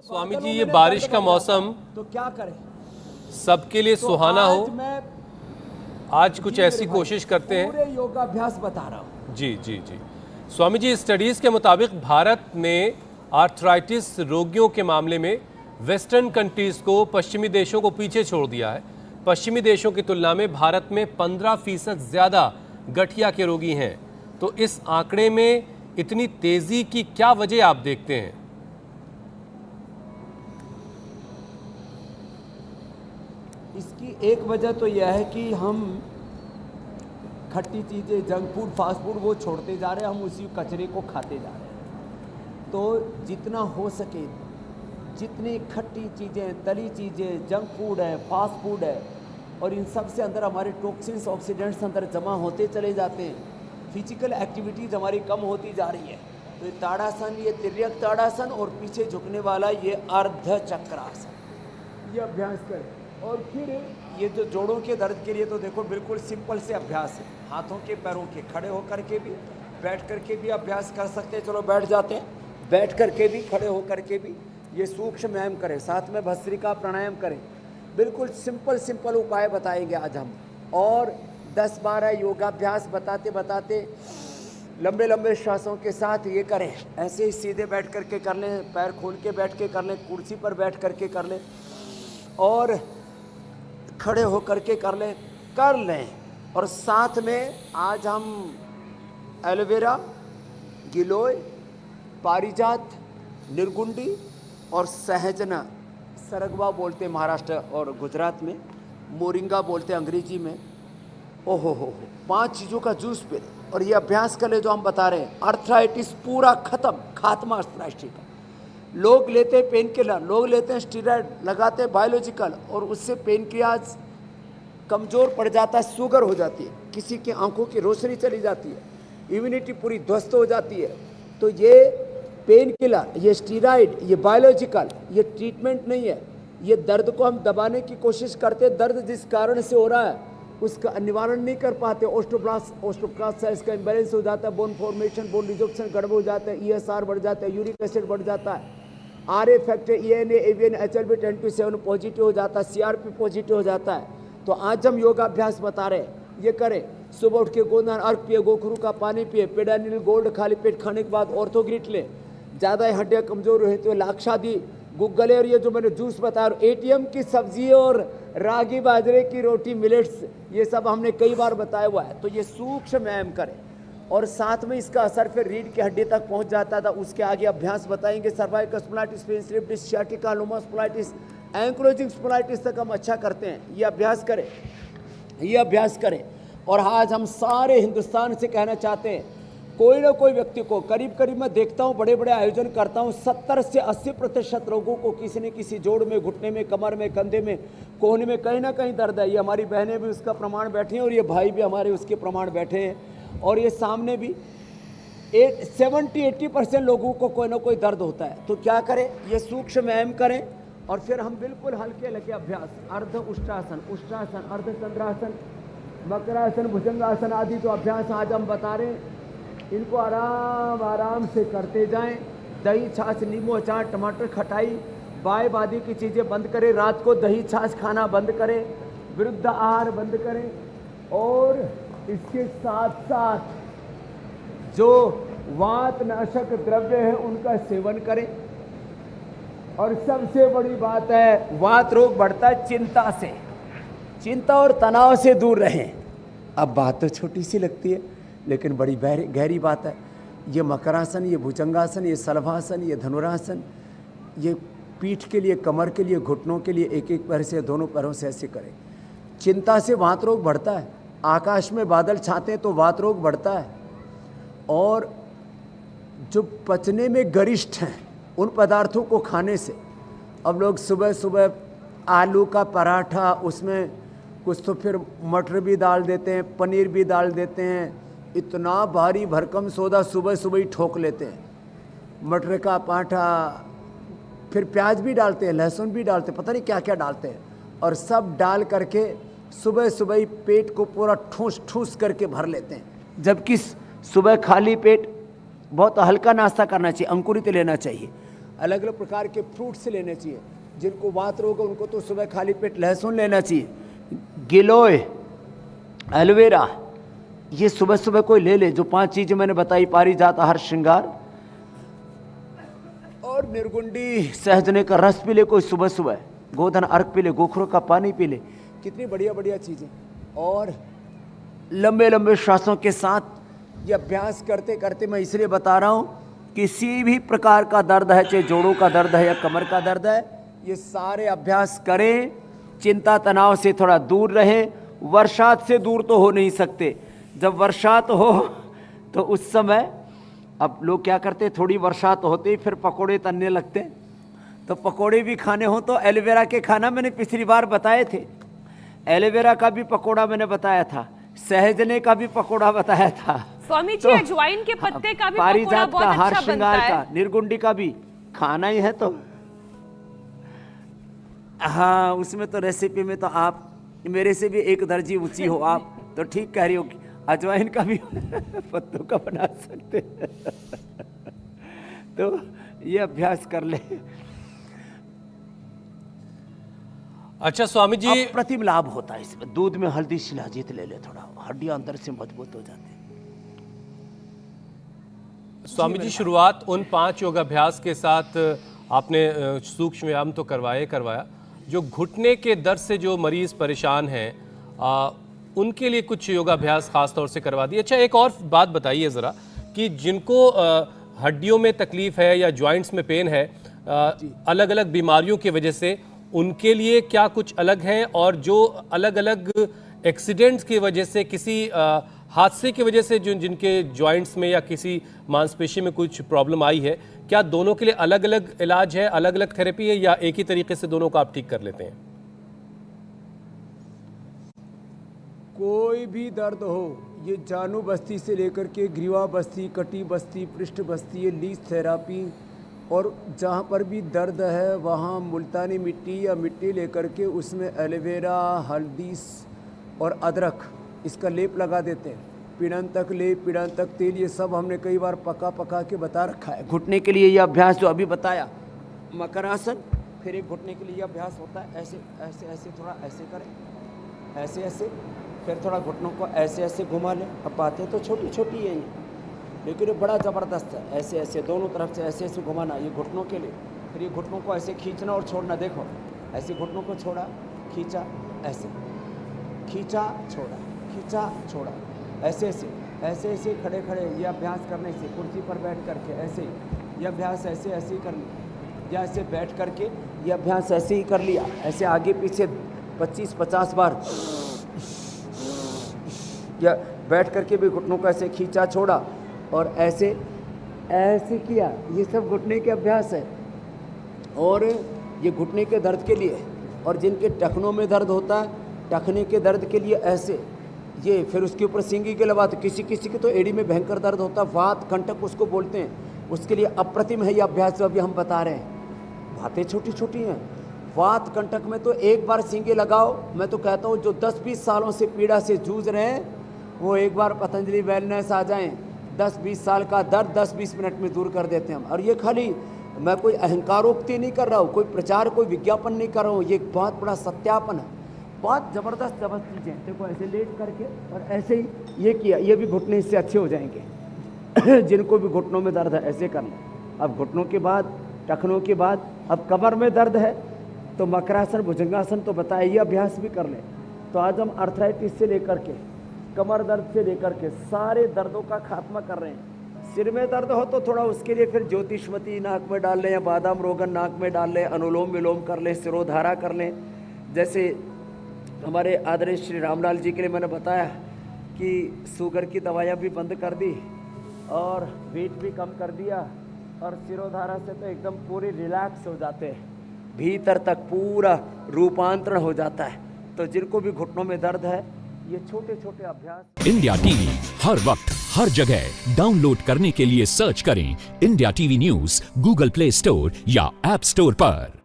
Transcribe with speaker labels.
Speaker 1: स्वामी जी, ये बारिश का मौसम
Speaker 2: तो क्या करें,
Speaker 1: सबके लिए
Speaker 2: तो
Speaker 1: सुहाना
Speaker 2: आज
Speaker 1: हो।
Speaker 2: मैं
Speaker 1: आज कुछ
Speaker 2: जी
Speaker 1: ऐसी
Speaker 2: मेरे भाई,
Speaker 1: कोशिश करते हैं।
Speaker 2: पूरे योगाभ्यास बता रहा हूँ।
Speaker 1: जी जी जी। स्वामी जी, स्टडीज के मुताबिक भारत में आर्थराइटिस रोगियों के मामले में वेस्टर्न कंट्रीज को, पश्चिमी देशों को पीछे छोड़ दिया है। पश्चिमी देशों की तुलना में भारत में 15% ज्यादा गठिया के रोगी हैं। तो इस आंकड़े में इतनी तेजी की क्या वजह आप देखते हैं?
Speaker 2: इसकी एक वजह तो यह है कि हम खट्टी चीज़ें, जंक फूड, फास्ट फूड वो छोड़ते जा रहे हैं, हम उसी कचरे को खाते जा रहे हैं। तो जितना हो सके, जितनी खट्टी चीज़ें, तली चीज़ें, जंक फूड है, फास्ट फूड है, और इन सब से अंदर हमारे टॉक्सिन्स, ऑक्सीडेंट्स अंदर जमा होते चले जाते हैं। फिजिकल एक्टिविटीज़ हमारी कम होती जा रही है। तो ये ताड़ासन, ये तिर्यक ताड़ासन, और पीछे झुकने वाला ये अर्ध चक्रासन, ये अभ्यास करें। और फिर ये जो जोड़ों के दर्द के लिए तो देखो बिल्कुल सिंपल से अभ्यास है। हाथों के, पैरों के, खड़े होकर के भी, बैठ करके भी अभ्यास कर सकते हैं। चलो बैठ जाते हैं, बैठ करके भी, खड़े होकर के भी ये सूक्ष्म व्यायाम करें, साथ में भस्त्रिका प्राणायाम करें। बिल्कुल सिंपल उपाय बताएंगे आज हम। और 10-12 योगाभ्यास बताते बताते लंबे लंबे श्वासों के साथ ये करें। ऐसे ही सीधे बैठ करके कर लें, पैर खोल के बैठ के कर लें, कुर्सी पर बैठ करके कर लें, और खड़े होकर के कर लें। और साथ में आज हम एलोवेरा, गिलोय, पारिजात, निर्गुंडी और सहजना, सरगवा बोलते हैं महाराष्ट्र और गुजरात में, मोरिंगा बोलते हैं अंग्रेजी में। ओहो हो, 5 चीज़ों का जूस पे और ये अभ्यास कर ले जो हम बता रहे हैं। आर्थराइटिस पूरा खत्म, खात्मा आर्थराइटिस का। लोग लेते हैं पेन किलर, लोग लेते हैं स्टीरॉयड, लगाते हैं बायोलॉजिकल, और उससे पेनक्रियाज कमज़ोर पड़ जाता है, शुगर हो जाती है, किसी की आंखों की रोशनी चली जाती है, इम्यूनिटी पूरी ध्वस्त हो जाती है। तो ये पेन किलर, ये स्टीरॉयड, ये बायोलॉजिकल, ये ट्रीटमेंट नहीं है। ये दर्द को हम दबाने की कोशिश करते, दर्द जिस कारण से हो रहा है उसका निवारण नहीं कर पाते। ऑस्टियोब्लास्ट सेल्स का इम्बैलेंस हो जाता है, बोन फॉर्मेशन, बोन रिजॉर्प्शन गड़बड़ हो जाता है, ESR बढ़ जाता है, यूरिक एसिड बढ़ जाता है, RA factor, ENA, AVN, HLB 10-7 positive हो जाता है, CRP पॉजिटिव हो जाता है। तो आज हम योगाभ्यास बता रहे हैं, ये करें। सुबह उठ के गोंदन अर्घ पिए, गोखरू का पानी पिए, पेडानिल गोल्ड खाली पेट खाने के बाद ऑर्थोग्रिट लें। ज़्यादा हड्डियाँ कमज़ोर हुई तो लाक्षादी, गुग्गले, और ये जो मैंने जूस बताया, और ATM की सब्जी और रागी बाजरे की रोटी, मिलेट्स, ये सब हमने कई बार बताया हुआ है। तो ये सूक्ष्म व्यायाम करें, और साथ में इसका असर फिर रीढ़ की हड्डी तक पहुंच जाता था। उसके आगे अभ्यास बताएंगे। Cervical spondylosis, pain slip disc, sciatica, lumbar spondylosis, ankylosing spondylosis तक हम अच्छा करते हैं। ये अभ्यास करें, ये अभ्यास करें। और आज हम सारे हिंदुस्तान से कहना चाहते हैं, कोई ना कोई व्यक्ति को, करीब मैं देखता हूँ, बड़े बड़े आयोजन करता हूँ, 70 से 80% लोगों को किसी न किसी जोड़ में, घुटने में, कमर में, कंधे में, कोहनी में कहीं ना कहीं दर्द है। ये हमारी बहनें भी उसका प्रमाण बैठे हैं, और ये भाई भी हमारे उसके प्रमाण बैठे हैं। और ये सामने भी 70-80% लोगों को कोई ना कोई दर्द होता है। तो क्या करें, ये सूक्ष्म व्यायाम करें। और फिर हम बिल्कुल हल्के हल्के अभ्यास, अर्ध उष्टासन, उष्टासन, अर्ध चंद्रासन, मकरासन, भुजंगासन आदि जो अभ्यास आज हम बता रहे हैं, इनको आराम से करते जाएं। दही, छाछ, नींबू, अचार, टमाटर, खटाई, बाय बादी की चीज़ें बंद करें। रात को दही छाछ खाना बंद करें, विरुद्ध आहार बंद करें। और इसके साथ साथ जो वात नाशक द्रव्य है उनका सेवन करें। और सबसे बड़ी बात है, वात रोग बढ़ता है चिंता से, चिंता और तनाव से दूर रहें। अब बात तो छोटी सी लगती है, लेकिन बड़ी गहरी बात है। ये मकरासन, ये भुजंगासन, ये सलभासन, ये धनुरासन, ये पीठ के लिए, कमर के लिए, घुटनों के लिए एक पैर से, दोनों पैरों से ऐसे करें। चिंता से वात रोग बढ़ता है। आकाश में बादल छाते हैं तो वात रोग बढ़ता है। और जो पचने में गरिष्ठ हैं उन पदार्थों को खाने से, अब लोग सुबह सुबह आलू का पराठा, उसमें कुछ तो फिर मटर भी डाल देते हैं, पनीर भी डाल देते हैं, इतना भारी भरकम सौदा सुबह सुबह ही ठोक लेते हैं। मटर का पराठा, फिर प्याज भी डालते हैं, लहसुन भी डालते हैं, पता नहीं क्या क्या डालते हैं, और सब डाल करके सुबह सुबह ही पेट को पूरा ठूस ठूस करके भर लेते हैं। जबकि सुबह खाली पेट बहुत हल्का नाश्ता करना चाहिए, अंकुरित लेना चाहिए। अलग अलग प्रकार के फ्रूट्स लेने चाहिए। जिनको वात रोग है उनको तो सुबह खाली पेट लहसुन लेना चाहिए। गिलोय, एलोवेरा, ये सुबह सुबह कोई ले ले। जो 5 चीज़ें मैंने बताई, पारिजात, हर श्रृंगार और निर्गुंडी सहजने का रस पी ले कोई सुबह सुबह, गोधन अर्क पी ले, गोखरों का पानी पी ले। कितनी बढ़िया बढ़िया चीज़ें। और लंबे लंबे श्वासों के साथ ये अभ्यास करते करते, मैं इसलिए बता रहा हूँ, किसी भी प्रकार का दर्द है, चाहे जोड़ों का दर्द है या कमर का दर्द है, ये सारे अभ्यास करें। चिंता तनाव से थोड़ा दूर रहें। वर्षात से दूर तो हो नहीं सकते। जब वर्षात हो तो उस समय, अब लोग क्या करते, थोड़ी वर्षात होते ही फिर पकोड़े तलने लगते। तो पकोड़े भी खाने हो तो एलोवेरा के खाना मैंने पिछली बार बताए थे। एलोवेरा का भी पकोड़ा मैंने बताया था, सहजने का भी पकोड़ा बताया था।
Speaker 3: स्वामी जी, अजवाइन के पत्ते का भी पकोड़ा
Speaker 2: पारिजात
Speaker 3: बहुत
Speaker 2: का,
Speaker 3: अच्छा
Speaker 2: हर
Speaker 3: बनता
Speaker 2: श्रृंगार
Speaker 3: है।
Speaker 2: का, निर्गुंडी का भी खाना ही है। तो हाँ, उसमें तो रेसिपी में तो आप मेरे से भी एक दर्जी ऊंची हो आप, तो ठीक कह रही हो। अजवाइन का भी पत्तों का बना सकते हैं। तो ये अभ्यास कर ले।
Speaker 1: अच्छा स्वामी जी,
Speaker 2: अप्रतिम लाभ होता है इसमें। दूध में हल्दी शिलाजीत ले ले, थोड़ा हड्डियां अंदर से मजबूत हो जाती है।
Speaker 1: स्वामी जी, शुरुआत उन 5 योगाभ्यास के साथ आपने सूक्ष्म व्यायाम तो करवाया। जो घुटने के दर्द से जो मरीज परेशान हैं, उनके लिए कुछ योगाभ्यास खास तौर से करवा दिए। अच्छा, एक और बात बताइए ज़रा कि जिनको हड्डियों में तकलीफ है या जॉइंट्स में पेन है, अलग अलग बीमारियों की वजह से, उनके लिए क्या कुछ अलग है? और जो अलग अलग एक्सीडेंट्स की वजह से, किसी हादसे की वजह से जो जिनके जॉइंट्स में या किसी मांसपेशी में कुछ प्रॉब्लम आई है, क्या दोनों के लिए अलग अलग इलाज है, अलग अलग थेरेपी है, या एक ही तरीके से दोनों को आप ठीक कर लेते हैं?
Speaker 2: कोई भी दर्द हो, ये जानू बस्ती से लेकर के ग्रीवा बस्ती, कटी बस्ती, पृष्ठ बस्ती, ये लीच थेरापी, और जहाँ पर भी दर्द है वहाँ मुल्तानी मिट्टी या मिट्टी लेकर के उसमें एलोवेरा, हल्दी और अदरक, इसका लेप लगा देते हैं। पीड़ांतक लेप, पीड़ांतक तेल, ये सब हमने कई बार पका के बता रखा है। घुटने के लिए ये अभ्यास जो अभी बताया, मकरासन, फिर एक घुटने के लिए अभ्यास होता है, ऐसे ऐसे ऐसे, थोड़ा ऐसे करें, ऐसे ऐसे, फिर थोड़ा घुटनों को ऐसे ऐसे घुमा लें। अब बातें तो छोटी छोटी है ये, लेकिन ये बड़ा ज़बरदस्त है। ऐसे ऐसे दोनों तरफ से ऐसे ऐसे घुमाना, ये घुटनों के लिए। फिर ये घुटनों को ऐसे खींचना और छोड़ना। देखो, ऐसे घुटनों को छोड़ा, खींचा, ऐसे खींचा, छोड़ा, खींचा, छोड़ा, ऐसे ऐसे ऐसे ऐसे खड़े खड़े ये अभ्यास करने से, कुर्सी पर बैठ करके ऐसे ही ये अभ्यास ऐसे ऐसे ही कर लिया, या ऐसे बैठ करके ये अभ्यास ऐसे ही कर लिया। ऐसे आगे पीछे 25-50 बार, या बैठ करके भी घुटनों को ऐसे खींचा, छोड़ा और ऐसे ऐसे किया। ये सब घुटने के अभ्यास है। और ये घुटने के दर्द के लिए। और जिनके टखनों में दर्द होता है, टखने के दर्द के लिए ऐसे ये। फिर उसके ऊपर सींगी के लगा, तो किसी किसी के तो एड़ी में भयंकर दर्द होता है, वात कंटक उसको बोलते हैं, उसके लिए अप्रतिम है ये अभ्यास जो अभी हम बता रहे हैं। बातें छोटी छोटी हैं। वात कंटक में तो एक बार सींगे लगाओ। मैं तो कहता हूँ जो 10-20 सालों से पीड़ा से जूझ रहे हैं, वो एक बार पतंजलि वेलनेस आ जाएं। 10-20 साल का दर्द 10-20 मिनट में दूर कर देते हैं हम। और ये खाली मैं कोई अहंकारोक्ति नहीं कर रहा हूँ, कोई प्रचार, कोई विज्ञापन नहीं कर रहा हूँ, ये एक बहुत बड़ा सत्यापन है। बहुत ज़बरदस्त चीज़ें। देखो, ऐसे लेट करके और ऐसे ही ये किया, ये भी घुटने इससे अच्छे हो जाएंगे। जिनको भी घुटनों में दर्द है ऐसे करना। अब घुटनों के बाद, टखनों के बाद, अब कमर में दर्द है तो मकरासन, भुजंगासन तो बताया, ये अभ्यास भी कर लें। तो आज हम आर्थराइटिस से लेकर के, कमर दर्द से लेकर के सारे दर्दों का खात्मा कर रहे हैं। सिर में दर्द हो तो थोड़ा उसके लिए फिर ज्योतिष्मती नाक में डाल लें, या बादाम रोगन नाक में डाल लें, अनुलोम विलोम कर लें, सिरोधारा कर लें। जैसे हमारे आदरणीय श्री रामलाल जी के लिए मैंने बताया कि शुगर की दवाइयाँ भी बंद कर दी और वेट भी कम कर दिया, और सिरोधारा से तो एकदम पूरी रिलैक्स हो जाते हैं, भीतर तक पूरा रूपांतरण हो जाता है। तो जिनको भी घुटनों में दर्द है, ये छोटे छोटे अभ्यास।
Speaker 4: इंडिया टीवी हर वक्त हर जगह डाउनलोड करने के लिए सर्च करें India TV news Google play store या ऐप स्टोर पर।